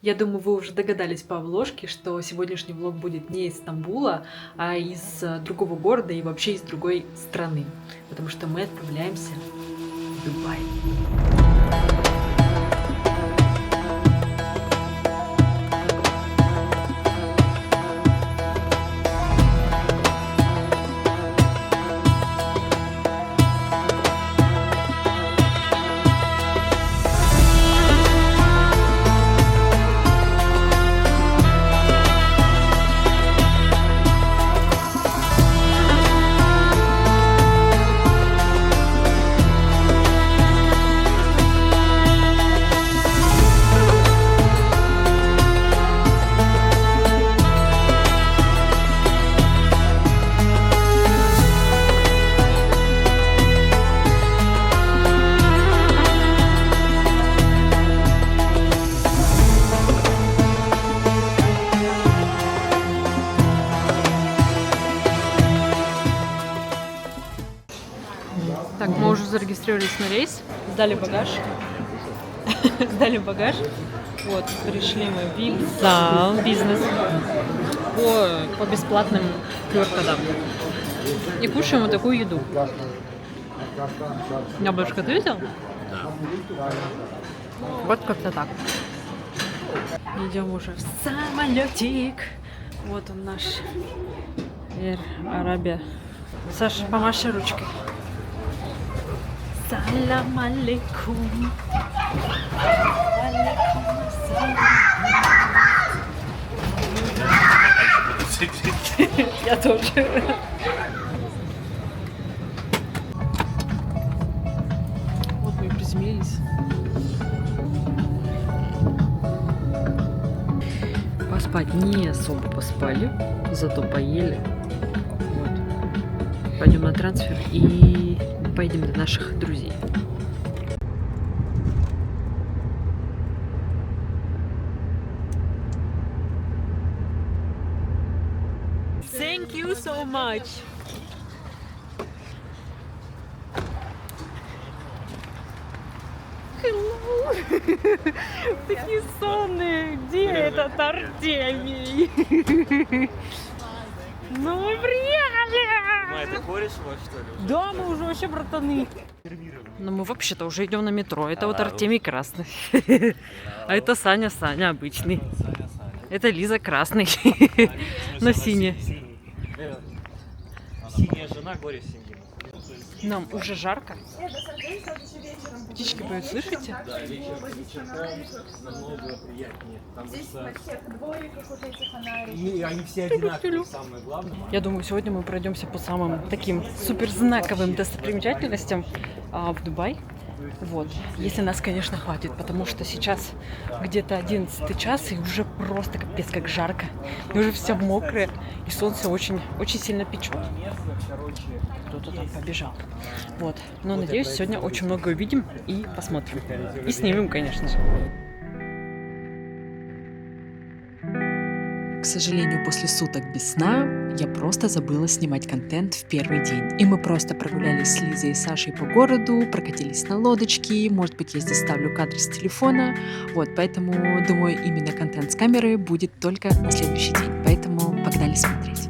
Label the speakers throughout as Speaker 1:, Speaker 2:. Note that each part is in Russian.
Speaker 1: Я думаю, вы уже догадались по обложке, что сегодняшний влог будет не из Стамбула, а из другого города и вообще из другой страны. Потому что мы отправляемся в Дубай. Так, мы уже зарегистрировались на рейс, сдали багаж. Сдали багаж. Вот, пришли мы в VIP-зал, бизнес, по бесплатным QR-кодам. И кушаем вот такую еду. Яблочко ты видел? Да. Вот как-то так. Идем уже в самолетик. Вот он наш Air Arabia. Саша, помаши ручкой. Салам алейкум. Я тоже. Вот мы и приземлились. Поспать не особо поспали, зато поели. Вот. Пойдем на трансфер и поедем до наших друзей. Thank you so much. Hello. Такие сонные. Где этот Артемий? Ну мы приехали!
Speaker 2: Это кореш ваш, что ли?
Speaker 1: Да, мы уже вообще братаны. Но мы вообще-то уже идем на метро. Это вот Артемий красный. А это Саня обычный. Это Лиза красный. Но синий.
Speaker 2: Синяя жена, горе семьи.
Speaker 1: Нам уже жарко. Птички поют, слышите?
Speaker 2: Да, вечерком намного приятнее. Потому что и они все одинаковые, самое главное.
Speaker 1: Я думаю, сегодня мы пройдемся по самым таким суперзнаковым достопримечательностям в Дубай. Вот, если нас, конечно, хватит, потому что сейчас где-то 11 час, и уже просто капец как жарко. И уже все мокрое, и солнце очень сильно печет. Кто-то там побежал. Вот, но надеюсь, сегодня очень много увидим и посмотрим. И снимем, конечно же.
Speaker 3: К сожалению, после суток без сна я просто забыла снимать контент в первый день. И мы просто прогулялись с Лизой и Сашей по городу, прокатились на лодочке, может быть, я здесь ставлю кадры с телефона. Вот, поэтому, думаю, именно контент с камеры будет только на следующий день. Поэтому погнали смотреть.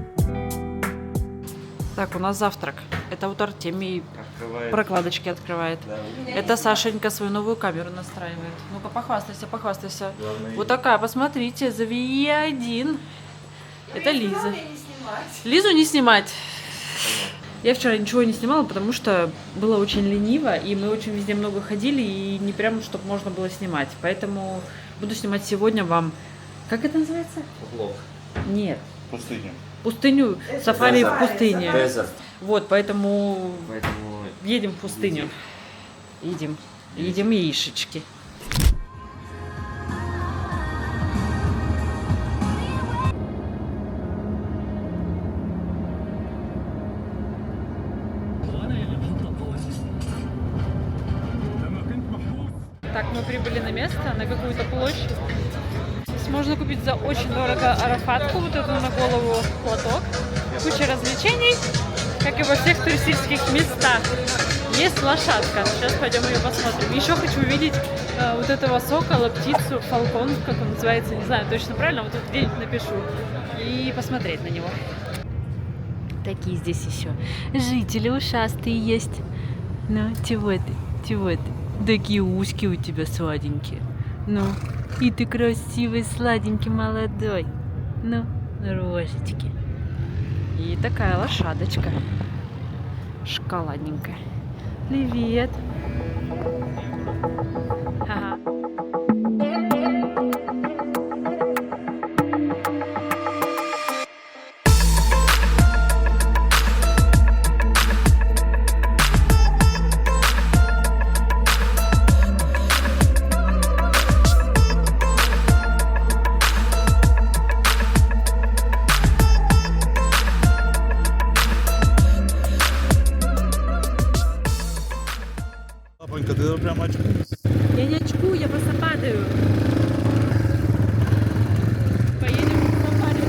Speaker 1: Так, у нас завтрак. Это вот Артемий
Speaker 2: Открывает.
Speaker 1: прокладочки открывает.
Speaker 2: Да.
Speaker 1: Это Сашенька свою новую камеру настраивает. Ну-ка, похвастайся.
Speaker 2: Главное,
Speaker 1: Вот такая, посмотрите, за VE1. Это Лиза. Лизу не снимать. Я вчера ничего не снимала, потому что было очень лениво, и мы очень везде много ходили, и не прям, чтобы можно было снимать. Поэтому буду снимать сегодня вам... Как это называется?
Speaker 2: влог.
Speaker 1: Нет.
Speaker 2: Пустыня.
Speaker 1: Пустыню, сафари в пустыне.
Speaker 2: Дезерт.
Speaker 1: Вот, поэтому
Speaker 2: Поэтому
Speaker 1: едем в пустыню. Едем яишечки. Так, мы прибыли на место, на какую-то площадь. Здесь можно купить за очень дорого арафатку, вот эту на голову платок. Куча развлечений, как и во всех туристических местах. Есть лошадка. Сейчас пойдем ее посмотрим. Еще хочу увидеть вот этого сокола, птицу, фалкон, как он называется, не знаю точно правильно, вот тут где-нибудь напишу, и посмотреть на него. Такие здесь еще жители ушастые есть. Ну, чего ты? Такие ушки у тебя сладенькие. Ну, и ты красивый, сладенький, молодой. Ну, рожечки. И такая лошадочка. Шоколадненькая. Привет. Ага.
Speaker 4: Папонька, ты прям очкуешь.
Speaker 1: Я не очкую, я просто падаю. Поедем в сафари.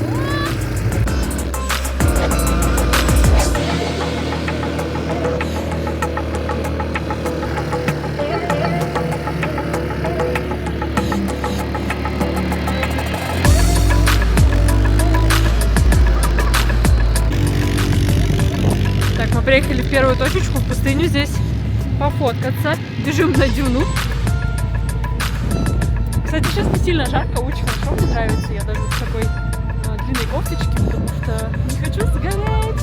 Speaker 1: Так, мы приехали в первую точечку, в пустыню здесь. Пофоткаться. Бежим на дюну. Кстати, сейчас не сильно жарко, очень хорошо, мне нравится. Я даже в такой длинной кофточке, потому что не хочу сгореть.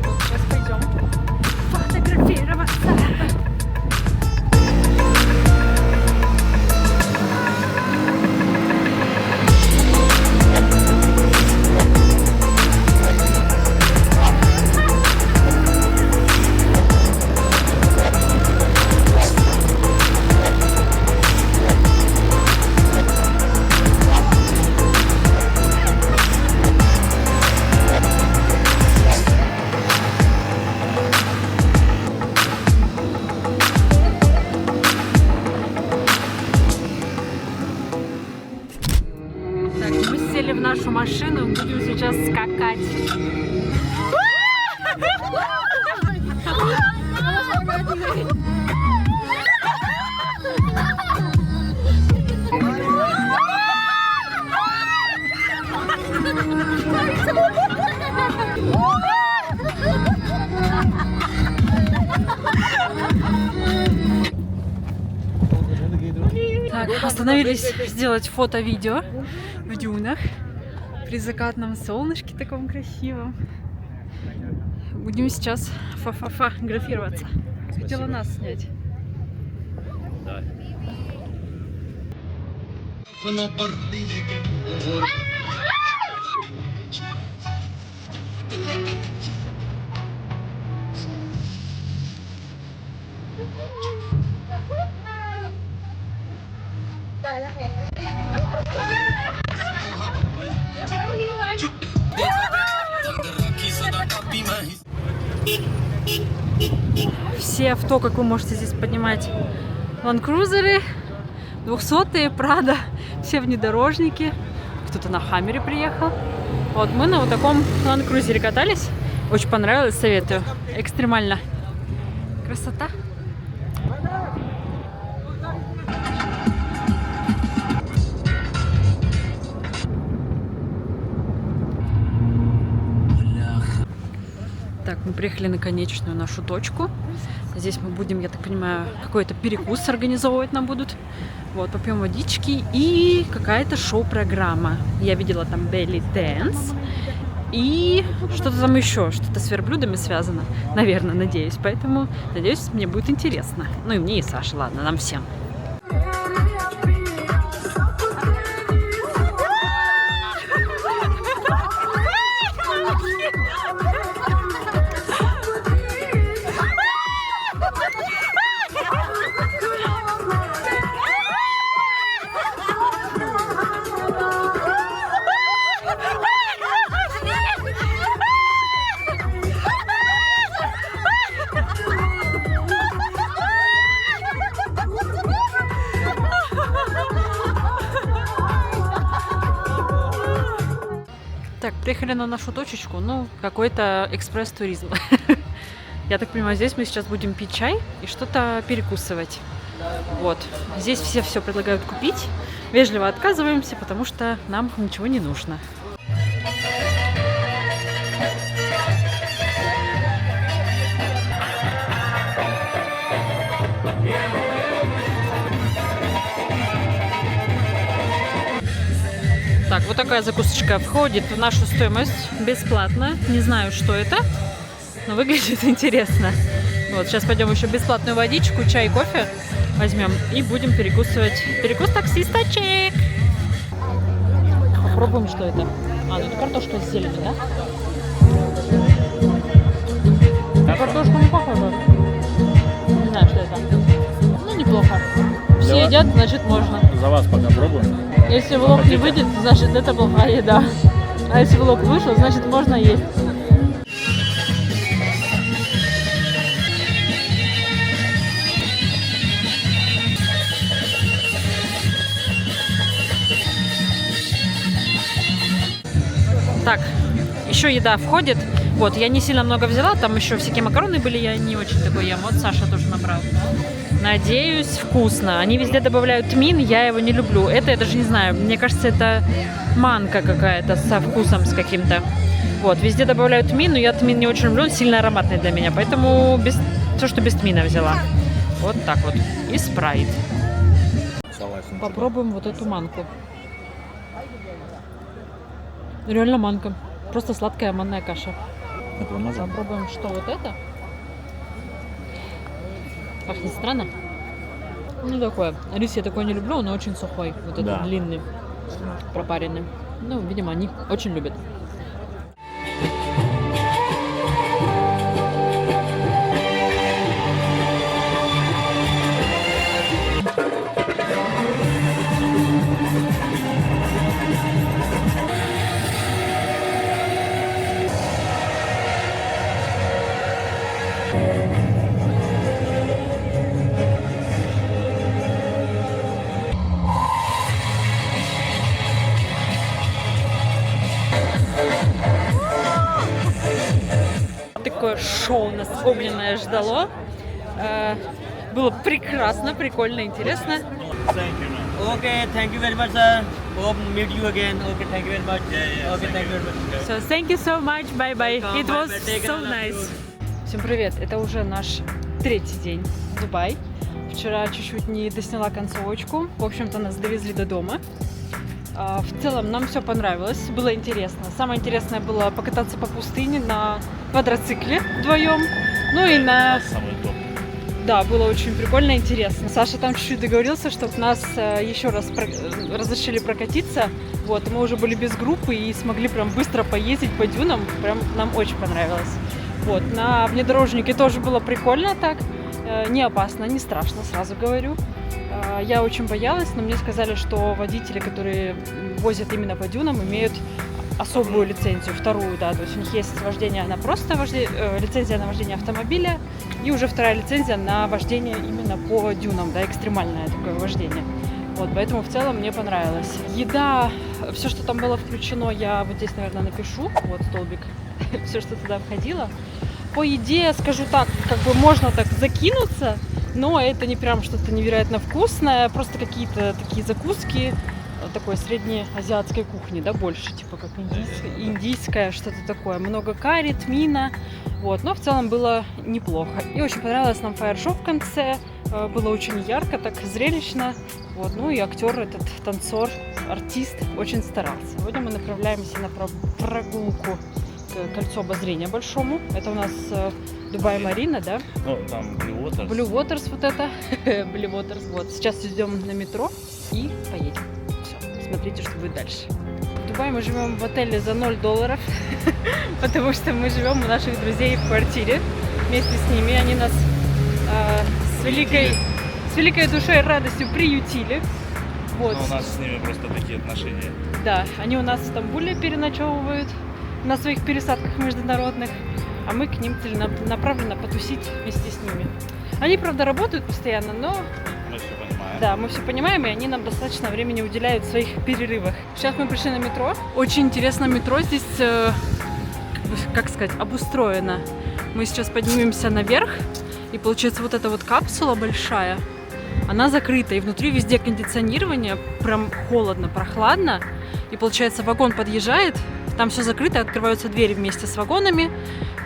Speaker 1: Вот сейчас пойдем фотографироваться. Так, мы сели в нашу машину, будем сейчас скакать. Так, остановились сделать фото-видео в дюнах при закатном солнышке таком красивом. Будем сейчас фотографироваться. Хотела нас снять. Все авто, как вы можете здесь поднимать, ландкрузеры, 200-е, Прада, все внедорожники. Кто-то на Хаммере приехал. Вот мы на вот таком ландкрузере катались. Очень понравилось, советую. Экстремально. Красота. Так, мы приехали на конечную нашу точку. Здесь мы будем, я так понимаю, какой-то перекус организовывать нам будут. Вот, попьем водички и какая-то шоу-программа. Я видела там belly dance и что-то там еще, что-то с верблюдами связано. Наверное, надеюсь. Поэтому, надеюсь, мне будет интересно. Ну и мне, и Саше, ладно, нам всем. Так, приехали на нашу точечку, ну, какой-то экспресс-туризм. Я так понимаю, здесь мы сейчас будем пить чай и что-то перекусывать. Вот. Здесь все предлагают купить. Вежливо отказываемся, потому что нам ничего не нужно. Так, вот такая закусочка входит в нашу стоимость бесплатно. Не знаю, что это, но выглядит интересно. Вот, сейчас пойдем еще бесплатную водичку, чай, кофе возьмем и будем перекусывать. Перекус таксисточек. Попробуем, что это. А, ну это картошка с зеленью, да? На картошку не похоже. Не знаю, что это. Ну, неплохо. Все едят, значит можно.
Speaker 4: За вас пока пробуем.
Speaker 1: Если влог не выйдет, значит это плохая еда. А если влог вышел, значит можно есть. Так, еще еда входит. Вот, я не сильно много взяла, там еще всякие макароны были, я не очень такой ем. Вот Саша тоже набрал. Надеюсь, вкусно. Они везде добавляют тмин, я его не люблю. Это я даже не знаю, мне кажется, это манка какая-то со вкусом с каким-то. Вот, везде добавляют тмин, но я тмин не очень люблю, он сильно ароматный для меня, поэтому все, что без тмина взяла. Вот так вот. И спрайт. Попробуем вот эту манку. Реально манка. Просто сладкая манная каша. Попробуем, что вот это. Пахнет странно. Ну такое. Рис я такой не люблю, он очень сухой. Вот этот длинный, пропаренный. Ну, видимо, они очень любят. Такое шоу нас огненное ждало. Было прекрасно, прикольно, интересно.
Speaker 2: Okay, thank you very much, sir. Hope meet you again. Okay, thank you very much. Okay, thank you very much.
Speaker 1: So thank you so much, bye bye. It was so nice. Всем привет, это уже наш третий день в Дубае. Вчера чуть-чуть не досняла концовочку. В общем-то, нас довезли до дома. В целом нам все понравилось, было интересно. Самое интересное было покататься по пустыне на квадроцикле вдвоем. Ну и на... Да, было очень прикольно, интересно. Саша там чуть-чуть договорился, чтобы нас еще раз разрешили прокатиться. Вот, мы уже были без группы и смогли прям быстро поездить по дюнам. Прям нам очень понравилось. Вот, на внедорожнике тоже было прикольно так. Не опасно, не страшно, сразу говорю. Я очень боялась, но мне сказали, что водители, которые возят именно по дюнам, имеют особую лицензию, вторую, да, то есть у них есть вождение на просто лицензия на вождение автомобиля и уже вторая лицензия на вождение именно по дюнам, да, экстремальное такое вождение. Вот, поэтому в целом мне понравилось. Еда, все, что там было включено, я вот здесь, наверное, напишу, вот столбик, все, что туда входило. По еде, скажу так, как бы можно так закинуться, но это не прям что-то невероятно вкусное, просто какие-то такие закуски такой среднеазиатской кухни, да, больше, типа как индийская, что-то такое. Много карри, тмина, вот, но в целом было неплохо. И очень понравилось нам фаер-шоу в конце, было очень ярко, так зрелищно, вот, ну и актер, этот танцор, артист очень старался. Сегодня мы направляемся на прогулку к кольцу обозрения большому, это у нас Дубай-Марина, да?
Speaker 4: Ну, там Blue Waters.
Speaker 1: Blue Waters вот это, Blue Waters, вот. Сейчас идем на метро и поедем. Все, смотрите, что будет дальше. В Дубае мы живем в отеле за $0, потому что мы живем у наших друзей в квартире вместе с ними. Они нас с великой душой и радостью приютили. Вот.
Speaker 4: Но у нас с ними просто такие отношения.
Speaker 1: Да, они у нас в Стамбуле переночевывают на своих пересадках международных, а мы к ним целенаправленно потусить вместе с ними. Они, правда, работают постоянно, но...
Speaker 4: Мы все понимаем.
Speaker 1: Да, мы все понимаем, и они нам достаточно времени уделяют в своих перерывах. Сейчас мы пришли на метро. Очень интересно метро здесь, как сказать, обустроено. Мы сейчас поднимемся наверх, и получается вот эта вот капсула большая, она закрыта, и внутри везде кондиционирование, прям холодно, прохладно, и получается вагон подъезжает, там все закрыто, открываются двери вместе с вагонами,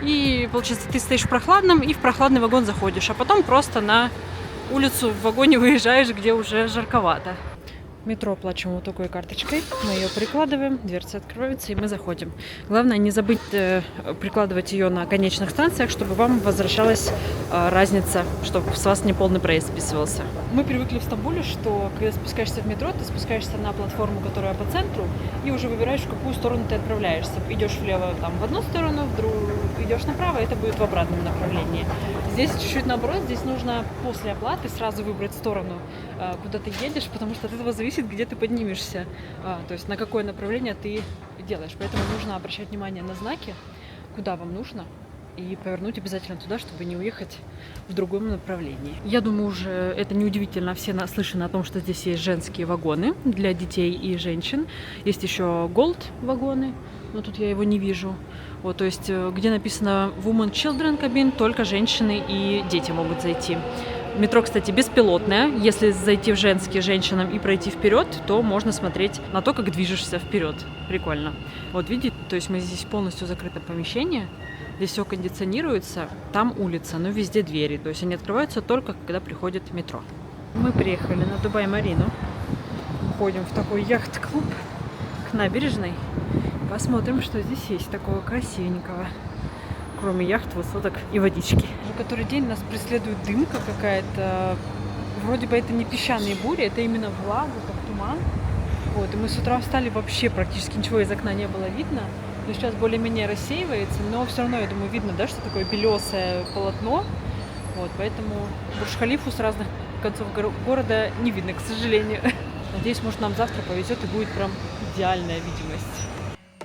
Speaker 1: и получается ты стоишь в прохладном и в прохладный вагон заходишь, а потом просто на улицу в вагоне выезжаешь, где уже жарковато. Метро оплачиваем вот такой карточкой. Мы ее прикладываем, дверцы открываются, и мы заходим. Главное не забыть прикладывать ее на конечных станциях, чтобы вам возвращалась разница, чтобы с вас не полный проезд списывался. Мы привыкли в Стамбуле, что когда спускаешься в метро, ты спускаешься на платформу, которая по центру, и уже выбираешь, в какую сторону ты отправляешься. Идешь влево там, в одну сторону, идешь направо, это будет в обратном направлении. Здесь чуть-чуть наоборот, здесь нужно после оплаты сразу выбрать сторону, куда ты едешь, потому что от этого зависит, где ты поднимешься, то есть на какое направление ты делаешь. Поэтому нужно обращать внимание на знаки, куда вам нужно, и повернуть обязательно туда, чтобы не уехать в другом направлении. Я думаю, уже это неудивительно, все наслышаны о том, что здесь есть женские вагоны для детей и женщин. Есть еще Gold вагоны, но тут я его не вижу. Вот, то есть, где написано Women Children Cabin, только женщины и дети могут зайти. Метро, кстати, беспилотное. Если зайти в женский женщинам и пройти вперед, то можно смотреть на то, как движешься вперед. Прикольно. Вот видите, то есть мы здесь полностью закрытое помещение. Здесь все кондиционируется. Там улица, но везде двери. То есть они открываются только, когда приходит метро. Мы приехали на Дубай-Марину. Ходим в такой яхт-клуб к набережной. Посмотрим, что здесь есть такого красивенького. Кроме яхт, высоток и водички. Уже который день нас преследует дымка какая-то. Вроде бы это не песчаные бури, это именно влага, как туман. Вот, и мы с утра встали, вообще практически ничего из окна не было видно. Но сейчас более-менее рассеивается, но все равно, я думаю, видно, да, что такое белесое полотно. Вот, поэтому Бурдж-Халифу с разных концов города не видно, к сожалению. Надеюсь, может, нам завтра повезет и будет прям идеальная видимость.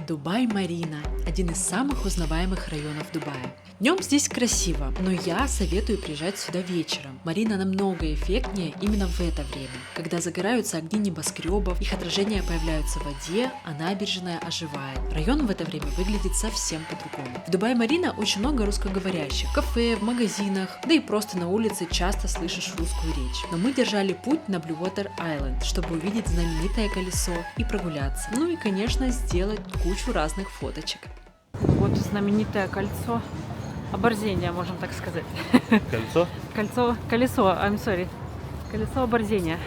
Speaker 3: Дубай-Марина – один из самых узнаваемых районов Дубая. Днем здесь красиво, но я советую приезжать сюда вечером. Марина намного эффектнее именно в это время, когда загораются огни небоскребов, их отражения появляются в воде, а набережная оживает. Район в это время выглядит совсем по-другому. В Дубай-Марина очень много русскоговорящих. В кафе, в магазинах, да и просто на улице часто слышишь русскую речь. Но мы держали путь на Blue Water Island, чтобы увидеть знаменитое колесо и прогуляться. Ну и, конечно, сделать кучу разных фоточек.
Speaker 1: Вот знаменитое кольцо оборзения, можем так сказать.
Speaker 4: Кольцо?
Speaker 1: Колесо, I'm sorry. Колесо оборзения.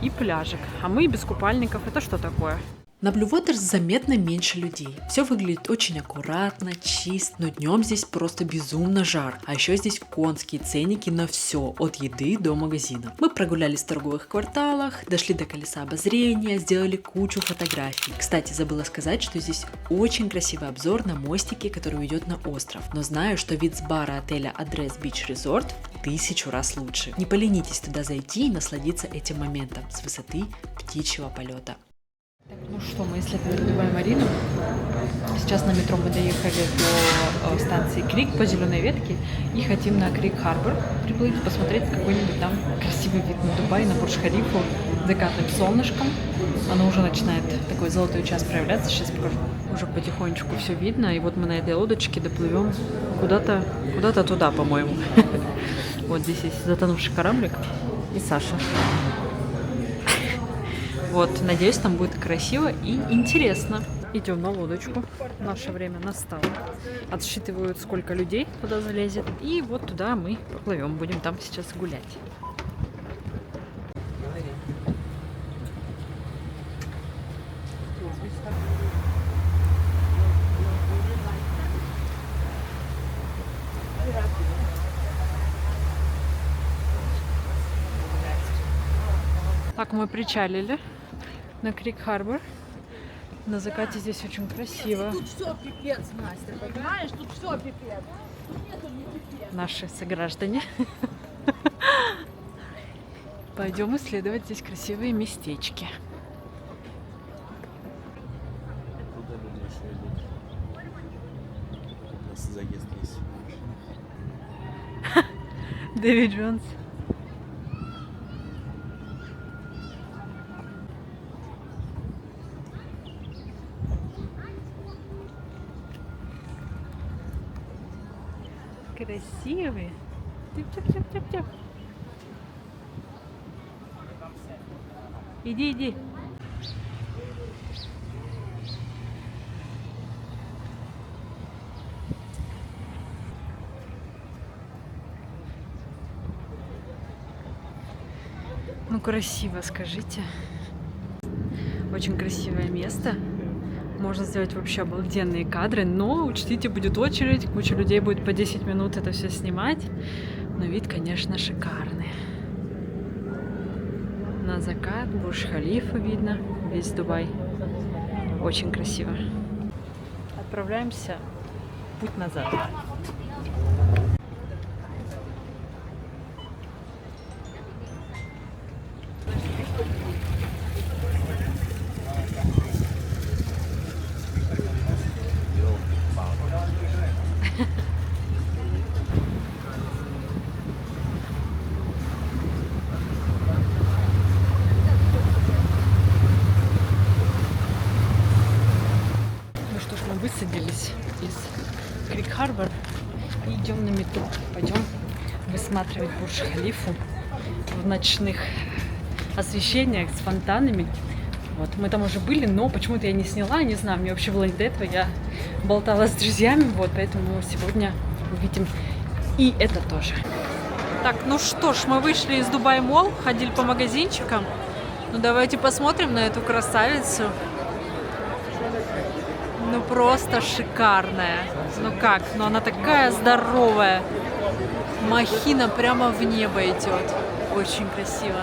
Speaker 1: И пляжик. А мы без купальников. Это что такое?
Speaker 3: На Blue Waters заметно меньше людей. Все выглядит очень аккуратно, чисто, но днем здесь просто безумно жар. А еще здесь конские ценники на все, от еды до магазинов. Мы прогулялись в торговых кварталах, дошли до колеса обозрения, сделали кучу фотографий. Кстати, забыла сказать, что здесь очень красивый обзор на мостике, который уйдет на остров. Но знаю, что вид с бара отеля Address Beach Resort в 1000 раз лучше. Не поленитесь туда зайти и насладиться этим моментом с высоты птичьего полета.
Speaker 1: Ну что, мы исследовали Дубай-Марину. Сейчас на метро мы доехали до станции Крик по зеленой ветке и хотим на Крик-Харбор приплыть, посмотреть какой-нибудь там красивый вид на Дубай, на Бурдж-Халифу с закатным солнышком. Оно уже начинает такой золотой час проявляться. Сейчас покажу. Уже потихонечку все видно. И вот мы на этой лодочке доплывем куда-то туда, по-моему. Вот здесь есть затонувший кораблик и Саша. Вот, надеюсь, там будет красиво и интересно. Идем на лодочку. Наше время настало. Отсчитывают, сколько людей туда залезет. И вот туда мы поплывем. Будем там сейчас гулять. Так, мы причалили на Крик-Харбор. На закате здесь очень красиво.
Speaker 5: Тут все пипец, Настя, понимаешь? Тут все пипец. Нету мне пипец.
Speaker 1: Наши сограждане. Пойдем исследовать здесь красивые местечки.
Speaker 4: Куда люди еще идут? У нас заезд есть.
Speaker 1: Дэвид Джонс. Красивые. Тип-тип-тип-тип-тип. Иди, иди. Ну, красиво, скажите. Очень красивое место. Можно сделать вообще обалденные кадры, но учтите, будет очередь, куча людей будет по 10 минут это все снимать. Но вид, конечно, шикарный. На закат, Бурдж-Халифа видно, весь Дубай. Очень красиво. Отправляемся в путь назад. Ну что ж, мы высадились из Крик-Харбор и идем на метро. Пойдем высматривать Бурдж-Халифу в ночных освещениях с фонтанами. Вот, мы там уже были, но почему-то я не сняла, не знаю, мне вообще было не до этого, я болтала с друзьями, вот, поэтому сегодня увидим и это тоже. Так, ну что ж, мы вышли из Дубай Молл, ходили по магазинчикам. Ну давайте посмотрим на эту красавицу. Ну просто шикарная. Ну как? Ну она такая здоровая. Махина прямо в небо идет. Очень красиво.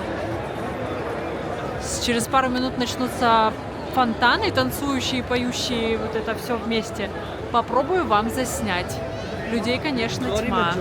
Speaker 1: Через пару минут начнутся фонтаны, танцующие, поющие, вот это все вместе. Попробую вам заснять. Людей, конечно, тьма.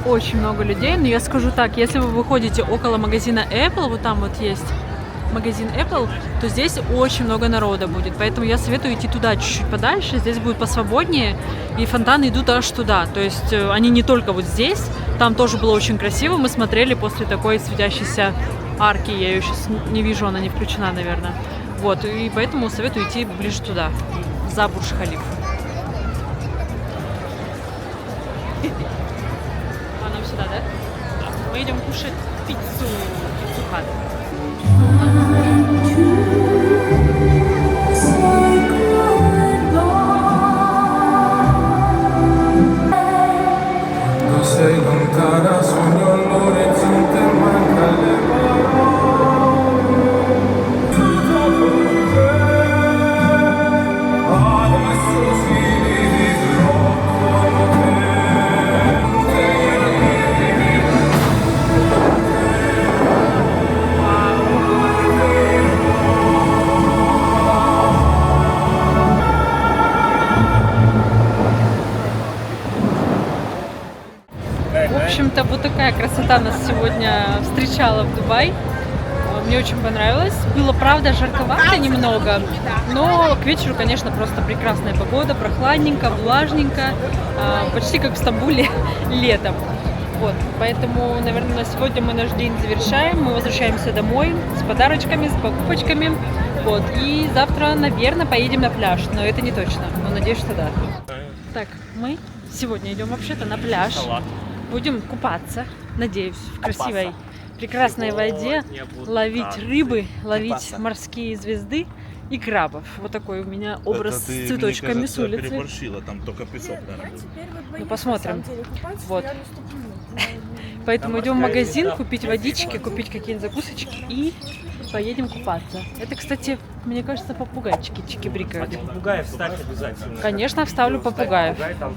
Speaker 1: Очень много людей, но я скажу так, если вы выходите около магазина Apple, вот там вот есть магазин Apple, то здесь очень много народа будет, поэтому я советую идти туда чуть-чуть подальше, здесь будет посвободнее, и фонтаны идут аж туда, то есть они не только вот здесь, там тоже было очень красиво, мы смотрели после такой светящейся арки, я ее сейчас не вижу, она не включена, наверное, вот, и поэтому советую идти ближе туда, за Бурдж-Халифу. Сюда, да? Да. Мы идем кушать пиццу Хат. В общем-то, вот такая красота нас сегодня встречала в Дубае. Мне очень понравилось. Было, правда, жарковато немного, но к вечеру, конечно, просто прекрасная погода, прохладненько, влажненько, почти как в Стамбуле летом. Вот, поэтому, наверное, на сегодня мы наш день завершаем. Мы возвращаемся домой с подарочками, с покупочками. Вот, и завтра, наверное, поедем на пляж, но это не точно, но надеюсь, что да. Так, мы сегодня идем вообще-то на пляж. Будем купаться, надеюсь, в красивой, прекрасной воде, ловить рыбы, ловить морские звезды и крабов. Вот такой у меня образ с цветочками с улицы.
Speaker 4: Переборщила, там только песок, наверное.
Speaker 1: Ну, посмотрим. Вот. Поэтому идем в магазин купить водички, купить какие-нибудь закусочки и поедем купаться. Это, кстати, мне кажется, попугайчики чики-брикают.
Speaker 6: Попугаев вставь обязательно.
Speaker 1: Конечно, вставлю попугаев.
Speaker 6: Попугай там.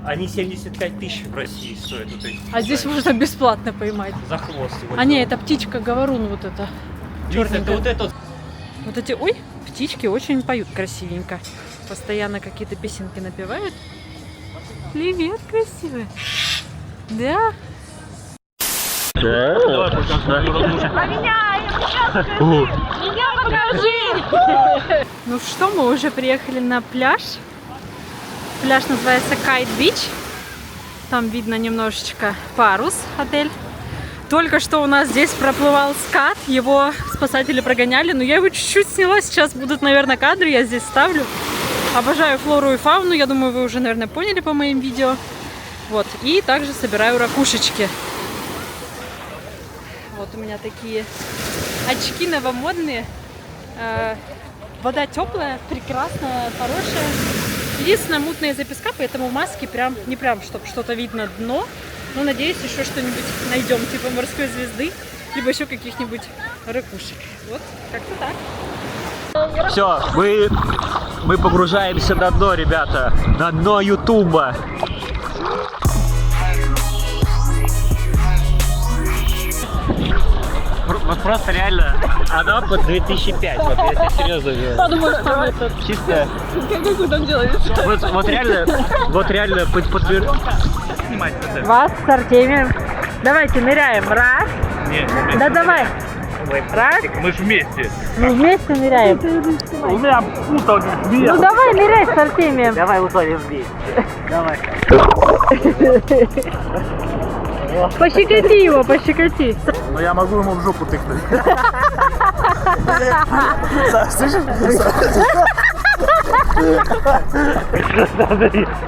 Speaker 6: Они 75 тысяч в России стоят. Вот эти
Speaker 1: А здесь можно бесплатно поймать.
Speaker 6: за хвост.
Speaker 1: А не, это птичка говорун вот эта.
Speaker 6: Черный, это
Speaker 1: Черненькая.
Speaker 6: вот этот.
Speaker 1: Вот эти, ой, птички очень поют красивенько. Постоянно какие-то песенки напевают. Привет, красивый. Да. Меня покажи! Ну что, мы уже приехали на пляж. Пляж называется Kite Beach. Там видно немножечко парус, отель. Только что у нас здесь проплывал скат, его спасатели прогоняли, но я его чуть-чуть сняла, сейчас будут, наверное, кадры, я здесь ставлю. Обожаю флору и фауну, я думаю, вы уже, наверное, поняли по моим видео. Вот, и также собираю ракушечки. Вот у меня такие очки новомодные. Вода теплая, прекрасная, хорошая. Единственное, мутные из-за песка, поэтому в маске прям не прям, чтобы что-то видно дно. Но надеюсь, еще что-нибудь найдем, типа морской звезды, либо еще каких-нибудь ракушек. Вот, как-то так.
Speaker 6: Все, мы погружаемся на дно, ребята. На дно Ютуба. Вот просто реально, она под 2005, вот я тебе серьезно говорю. Чисто.
Speaker 1: Как вы там делаете?
Speaker 6: Вот реально подтверждаю.
Speaker 1: Вас с Артемием. Давайте ныряем. Раз.
Speaker 4: Нет,
Speaker 1: Да давай. Раз.
Speaker 4: мы же вместе.
Speaker 1: Мы вместе ныряем.
Speaker 4: У меня путал как змея.
Speaker 1: Ну давай ныряй с Артемием.
Speaker 6: Давай утонем вместе. Давай.
Speaker 1: Пощекоти его, пощекоти.
Speaker 4: Но я могу ему в жопу тыкнуть.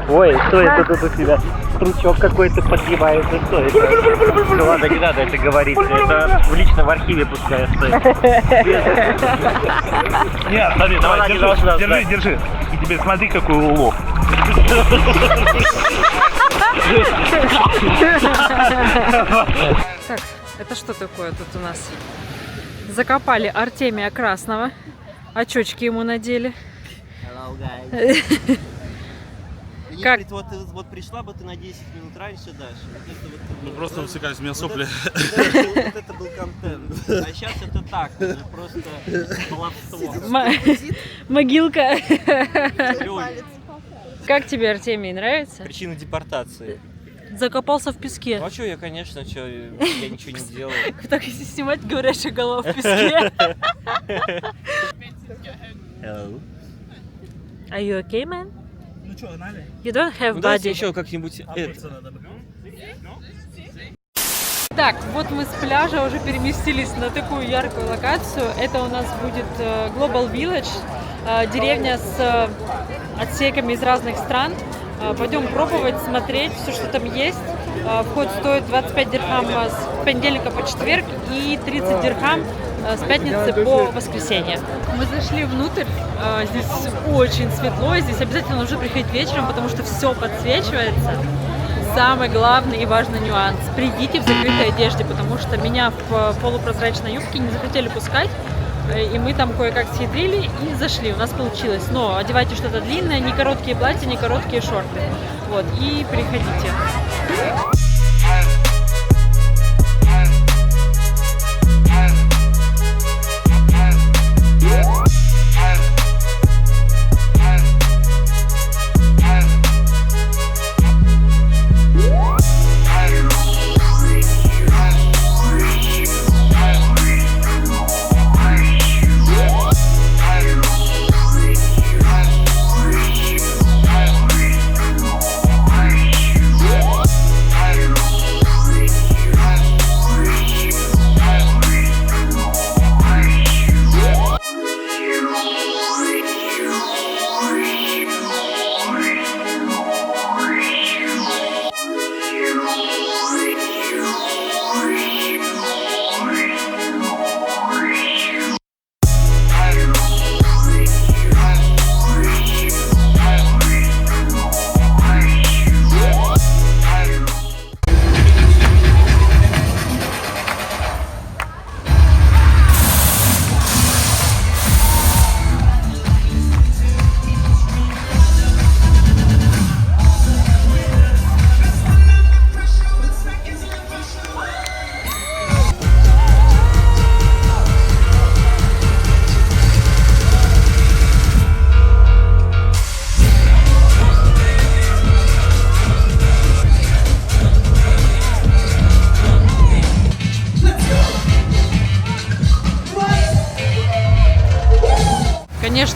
Speaker 6: Ой, что это тут у тебя? Стручок какой-то подъебается, что это? Ну ладно, не надо это говорить, это лично в архиве пускай стоит.
Speaker 4: Нет, смотри,
Speaker 6: Она не должна знать.
Speaker 4: держи. И теперь смотри, какой улов.
Speaker 1: Так, это что такое тут у нас? Закопали Артемия Красного. Очечки ему надели.
Speaker 2: Hello, guys.
Speaker 1: Как?
Speaker 2: Вот пришла бы ты на 10 минут раньше, Даша.
Speaker 4: Ну просто высекались у меня сопли.
Speaker 2: Вот это был контент. А сейчас это так, это просто баловство.
Speaker 1: Могилка.
Speaker 2: Люди.
Speaker 1: Как тебе, Артемий, нравится?
Speaker 2: Причина депортации.
Speaker 1: Закопался в песке.
Speaker 2: Ну а что, я, конечно, я ничего не делал.
Speaker 1: Так если снимать говорящих голов в песке.
Speaker 2: Hello.
Speaker 1: Are you okay, man?
Speaker 4: Ну что, Али?
Speaker 1: You don't have
Speaker 2: Ну давайте
Speaker 1: body.
Speaker 2: еще как-нибудь
Speaker 1: Так, вот мы с пляжа уже переместились на такую яркую локацию. Это у нас будет Global Village, деревня с отсеками из разных стран. Пойдем пробовать, смотреть все, что там есть. Вход стоит 25 дирхам с понедельника по четверг и 30 дирхам с пятницы по воскресенье. Мы зашли внутрь, здесь очень светло, здесь обязательно нужно приходить вечером, потому что все подсвечивается. Самый главный и важный нюанс – придите в закрытой одежде, потому что меня в полупрозрачной юбке не захотели пускать, и мы там кое-как съедрили и зашли, у нас получилось. Но одевайте что-то длинное, не короткие платья, не короткие шорты. Вот, и приходите.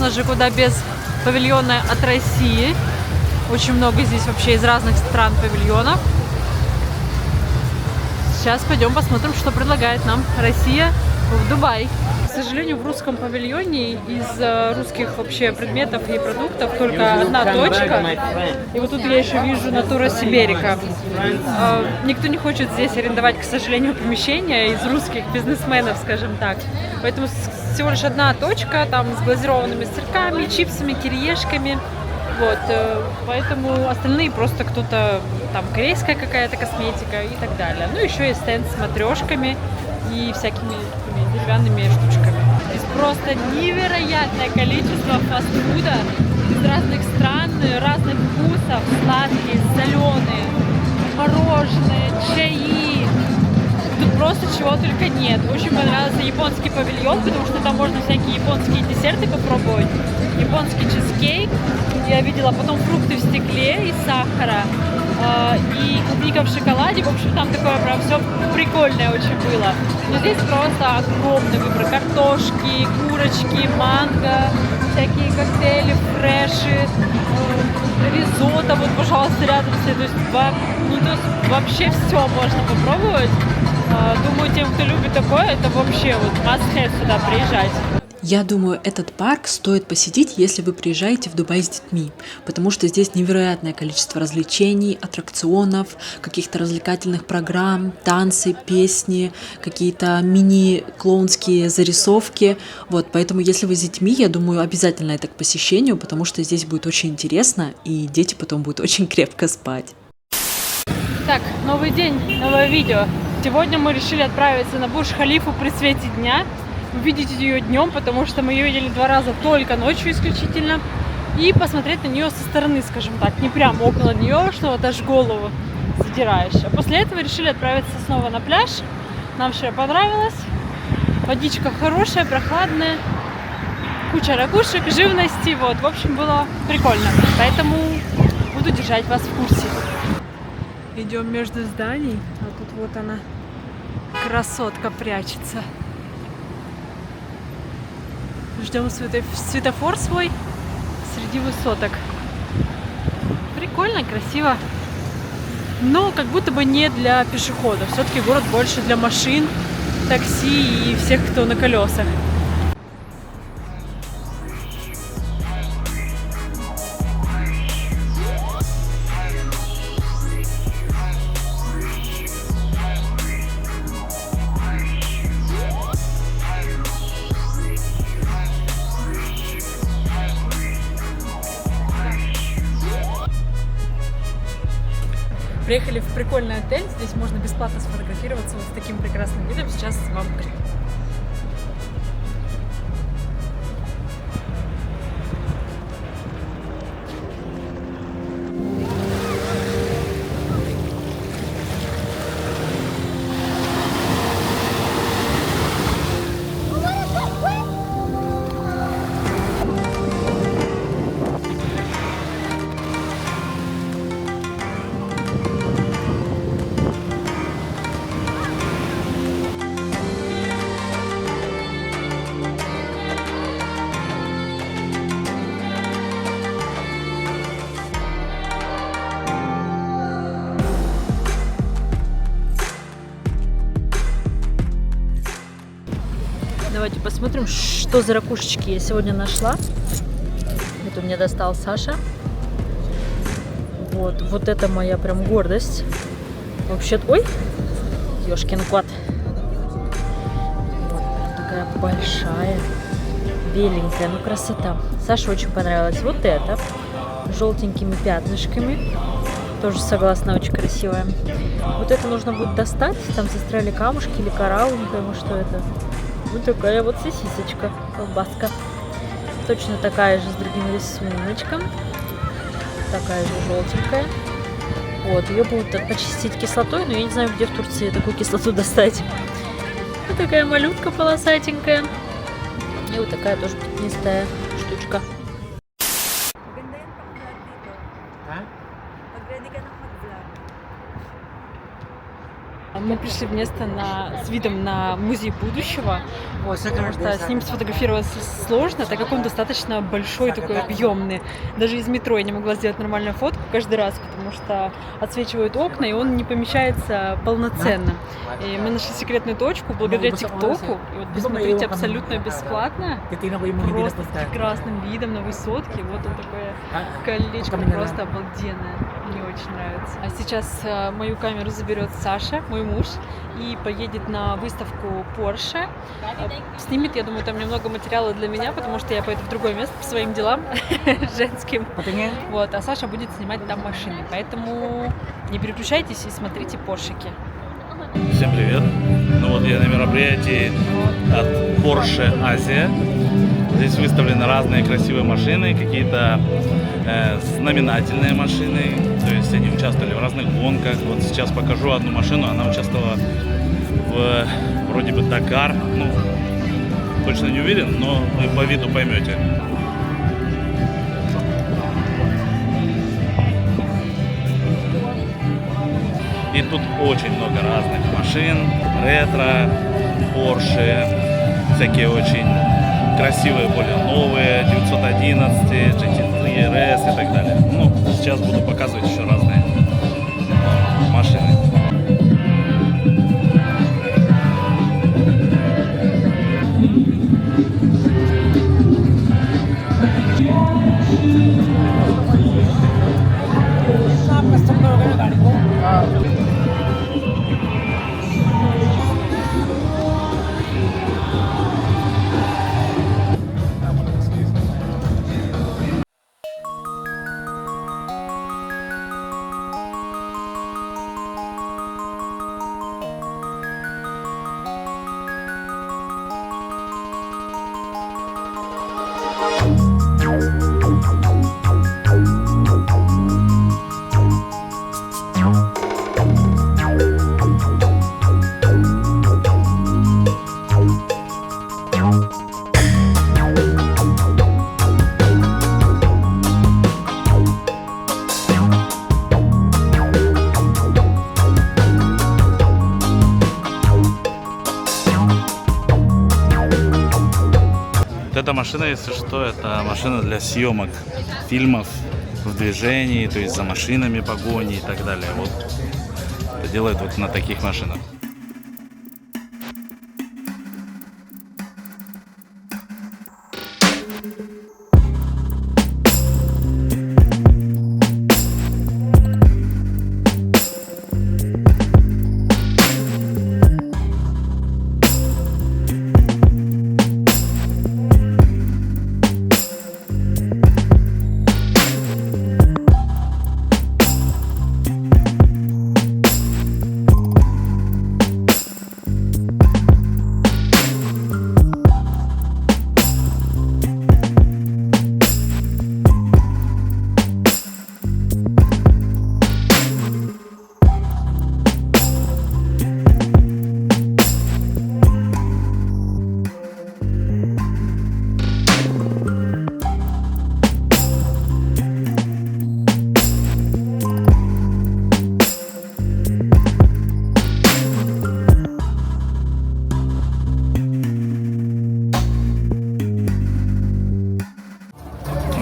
Speaker 1: конечно же, куда без павильона от России. Очень много здесь вообще из разных стран павильонов. Сейчас пойдем посмотрим, что предлагает нам Россия в Дубай. К сожалению, в русском павильоне из русских вообще предметов и продуктов только одна точка. И вот тут я еще вижу Натура Сиберика. Никто не хочет здесь арендовать, к сожалению, помещение из русских бизнесменов, скажем так. Поэтому всего лишь одна точка, там с глазированными сырками, чипсами, кириешками. Вот, поэтому остальные просто кто-то, там, корейская какая-то косметика и так далее. Ну, еще есть стенд с матрешками и всякими такими деревянными штучками. Здесь просто невероятное количество фастфуда из разных стран, разных вкусов, сладкие, соленые, мороженое, чаи. Тут просто чего только нет. Очень понравился японский павильон, потому что там можно всякие японские десерты попробовать. Японский чизкейк. Я видела потом фрукты в стекле из сахара. И клубника в шоколаде. В общем, там такое прям все прикольное очень было. Но здесь просто огромный выбор. Картошки, курочки, манго, всякие коктейли, фреши, ризотто. Вот, пожалуйста, рядом с этой. То есть вообще все можно попробовать. Думаю, тем, кто любит такое, это вообще вот must have сюда приезжать.
Speaker 3: Я думаю, этот парк стоит посетить, если вы приезжаете в Дубай с детьми, потому что здесь невероятное количество развлечений, аттракционов, каких-то развлекательных программ, танцы, песни, какие-то мини-клоунские зарисовки. Вот, поэтому если вы с детьми, я думаю, обязательно это к посещению, потому что здесь будет очень интересно, и дети потом будут очень крепко спать.
Speaker 1: Так, новый день, новое видео. Сегодня мы решили отправиться на Бурдж-Халифу при свете дня. Увидеть ее днем, потому что мы ее видели 2 раза только ночью исключительно. И посмотреть на нее со стороны, скажем так, не прямо около нее, что вот аж голову задираешь. А после этого решили отправиться снова на пляж. Нам вчера понравилось. Водичка хорошая, прохладная. Куча ракушек, живности. Вот, в общем, было прикольно. Поэтому буду держать вас в курсе. Идем между зданий, а тут вот она, красотка, прячется. Ждем светофор свой среди высоток. Прикольно, красиво. Но как будто бы не для пешеходов. Все-таки город больше для машин, такси и всех, кто на колесах. Приехали в прикольный отель, здесь можно бесплатно сфотографироваться вот с таким прекрасным видом. Сейчас вам покажу. Давайте посмотрим, что за ракушечки я сегодня нашла. Это мне достал Саша. Вот это моя прям гордость. Вообще, ой, ёшкин кот. Вот, такая большая, беленькая, ну красота. Саше очень понравилось вот это, с желтенькими пятнышками. Тоже согласна, очень красивая. Вот это нужно будет достать. Там застряли камушки или кораллы, не пойму, что это. Вот такая вот сосисочка, колбаска. Точно такая же с другим рисуночком. Такая же желтенькая. Вот, ее будут почистить кислотой, но я не знаю, где в Турции такую кислоту достать. Вот такая малютка полосатенькая. И вот такая тоже пятнистая штучка. Мы пришли в место с видом на музей будущего, вот, потому что с ним сфотографироваться сложно, так как он достаточно большой, такой объемный. Даже из метро я не могла сделать нормальную фотку каждый раз, потому что отсвечивают окна, и он не помещается полноценно. И мы нашли секретную точку благодаря ТикТоку. И вот посмотрите, абсолютно бесплатно, просто с прекрасным видом на высотке. Вот он такое колечко, просто обалденное. Мне очень нравится. А сейчас мою камеру заберет Саша, мой муж, и поедет на выставку Porsche. Снимет, я думаю, там немного материала для меня, потому что я поеду в другое место по своим делам женским. Вот, а Саша будет снимать там машины. Поэтому не переключайтесь и смотрите поршики.
Speaker 4: Всем привет. Ну вот я на мероприятии от Porsche Азия. Здесь выставлены разные красивые машины, какие-то знаменательные машины. То есть они участвовали в разных гонках. Вот сейчас покажу одну машину. Она участвовала в вроде бы Дакар. Ну, точно не уверен, но вы по виду поймете. И тут очень много разных машин, ретро, Porsche, всякие очень красивые, более новые, 911, GT3 RS и так далее. Ну, сейчас буду показывать еще разные машины. Эта машина, если что, это машина для съемок фильмов в движении, то есть за машинами погони и так далее. Вот это делают вот на таких машинах.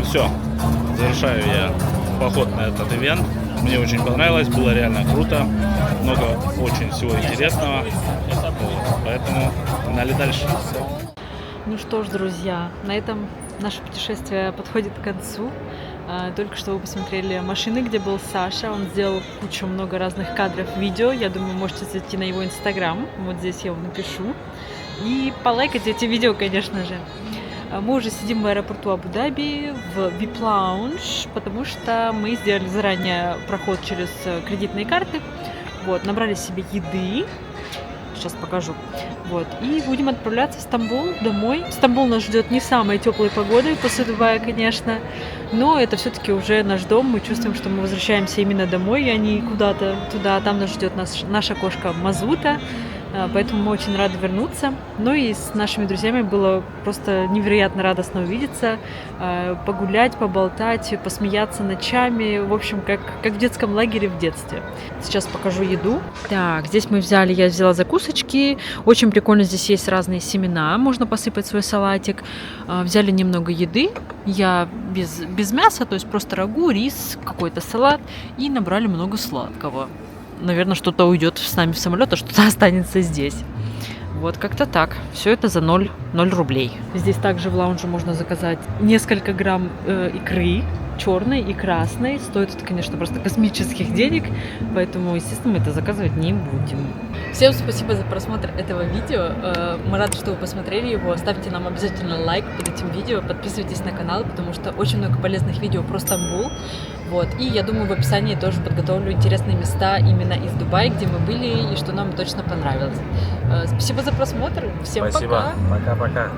Speaker 4: Все, завершаю я поход на этот ивент. Мне очень понравилось, было реально круто, много очень всего интересного, вот, поэтому погнали дальше.
Speaker 1: Ну что ж, друзья, на этом наше путешествие подходит к концу. Только что вы посмотрели машины, где был Саша. Он сделал много разных кадров, видео. Я думаю, можете зайти на его инстаграм. Вот здесь я его напишу. И полайкать эти видео, конечно же. Мы уже сидим в аэропорту Абу-Даби в VIP Lounge, потому что мы сделали заранее проход через кредитные карты. Вот, набрали себе еды. Сейчас покажу. Вот. И будем отправляться в Стамбул домой. Стамбул нас ждет не самой теплой погодой после Дубая, конечно. Но это все-таки уже наш дом. Мы чувствуем, что мы возвращаемся именно домой, а не куда-то туда. Там нас ждет наша кошка Мазута. поэтому мы очень рады вернуться. Ну и с нашими друзьями было просто невероятно радостно увидеться, погулять, поболтать, посмеяться ночами, в общем, как в детском лагере в детстве. Сейчас покажу еду. Так, здесь я взяла закусочки, очень прикольно, здесь есть разные семена, можно посыпать свой салатик. Взяли немного еды, я без мяса, то есть просто рагу, рис, какой-то салат, и набрали много сладкого. Наверное, что-то уйдет с нами в самолет, а что-то останется здесь. Вот как-то так. Все это за 0 рублей. Здесь также в лаунже можно заказать несколько грамм икры, черной и красной. Стоит это, конечно, просто космических денег, поэтому, естественно, мы это заказывать не будем. Всем спасибо за просмотр этого видео. Мы рады, что вы посмотрели его. Ставьте нам обязательно лайк под этим видео, подписывайтесь на канал, потому что очень много полезных видео про Стамбул. Вот. И я думаю, в описании тоже подготовлю интересные места именно из Дубая, где мы были и что нам точно понравилось. Спасибо за просмотр. Всем
Speaker 7: Спасибо.
Speaker 1: пока.
Speaker 7: Пока-пока.